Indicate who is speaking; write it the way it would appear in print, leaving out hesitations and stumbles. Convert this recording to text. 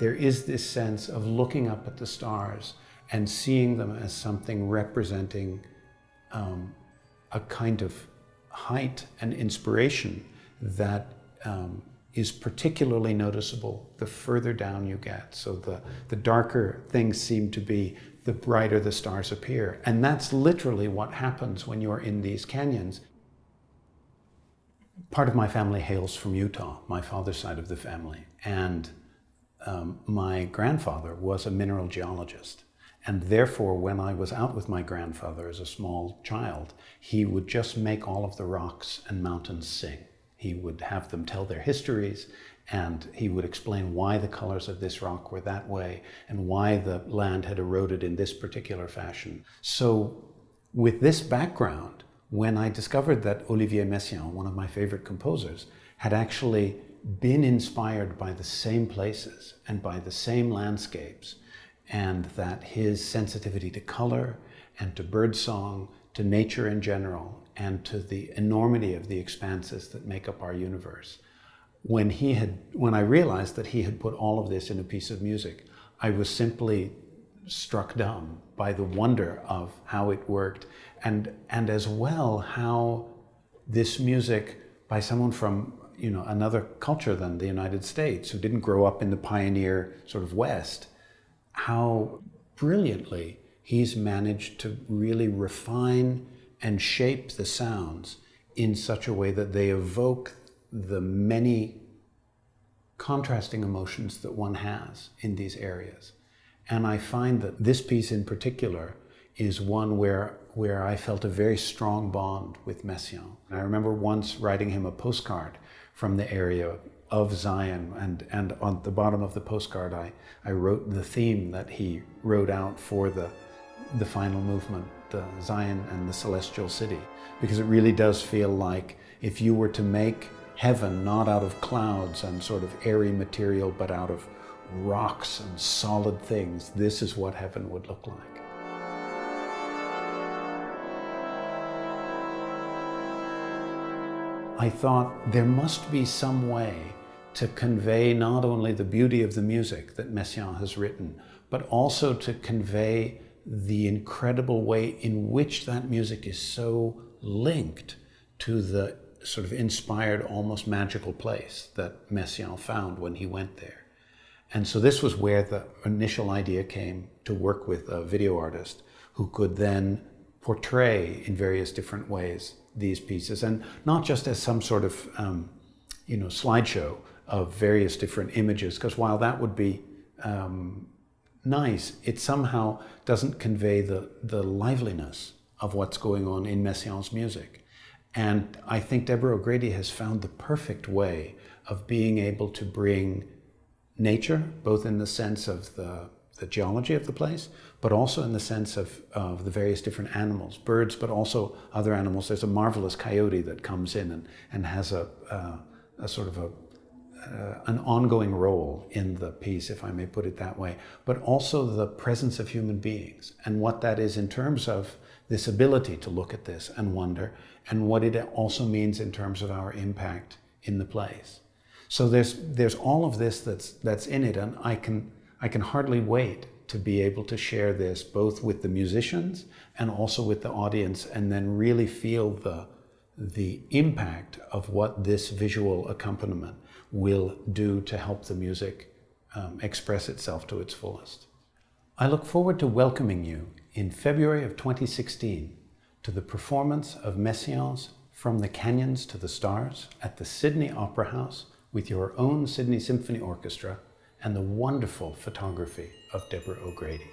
Speaker 1: there is this sense of looking up at the stars and seeing them as something representing a kind of height and inspiration that is particularly noticeable the further down you get. So the darker things seem to be, the brighter the stars appear. And that's literally what happens when you're in these canyons. Part of my family hails from Utah, my father's side of the family. And my grandfather was a mineral geologist. And therefore, when I was out with my grandfather as a small child, he would just make all of the rocks and mountains sing. He would have them tell their histories, and he would explain why the colors of this rock were that way and why the land had eroded in this particular fashion. So with this background, when I discovered that Olivier Messiaen, one of my favorite composers, had actually been inspired by the same places and by the same landscapes, and that his sensitivity to color and to birdsong, to nature in general, and to the enormity of the expanses that make up our universe. When I realized that he had put all of this in a piece of music, I was simply struck dumb by the wonder of how it worked, and as well how this music, by someone from another culture than the United States, who didn't grow up in the pioneer sort of West, how brilliantly he's managed to really refine and shape the sounds in such a way that they evoke the many contrasting emotions that one has in these areas. And I find that this piece in particular is one where I felt a very strong bond with Messiaen. I remember once writing him a postcard from the area of Zion, and on the bottom of the postcard I wrote the theme that he wrote out for the final movement, the Zion and the Celestial City, because it really does feel like if you were to make heaven not out of clouds and sort of airy material, but out of rocks and solid things, this is what heaven would look like. I thought there must be some way to convey not only the beauty of the music that Messiaen has written, but also to convey the incredible way in which that music is so linked to the sort of inspired, almost magical place that Messiaen found when he went there. And so this was where the initial idea came, to work with a video artist who could then portray in various different ways these pieces, and not just as some sort of slideshow of various different images, because while that would be nice, it somehow doesn't convey the liveliness of what's going on in Messiaen's music. And I think Deborah O'Grady has found the perfect way of being able to bring nature, both in the sense of the geology of the place, but also in the sense of the various different animals, birds, but also other animals. There's a marvelous coyote that comes in and has a sort of an ongoing role in the piece, if I may put it that way, but also the presence of human beings and what that is in terms of this ability to look at this and wonder, and what it also means in terms of our impact in the place. So there's all of this that's in it, and I can hardly wait to be able to share this both with the musicians and also with the audience, and then really feel the impact of what this visual accompaniment will do to help the music express itself to its fullest. I look forward to welcoming you in February of 2016 to the performance of Messiaen's From the Canyons to the Stars at the Sydney Opera House with your own Sydney Symphony Orchestra and the wonderful photography of Deborah O'Grady.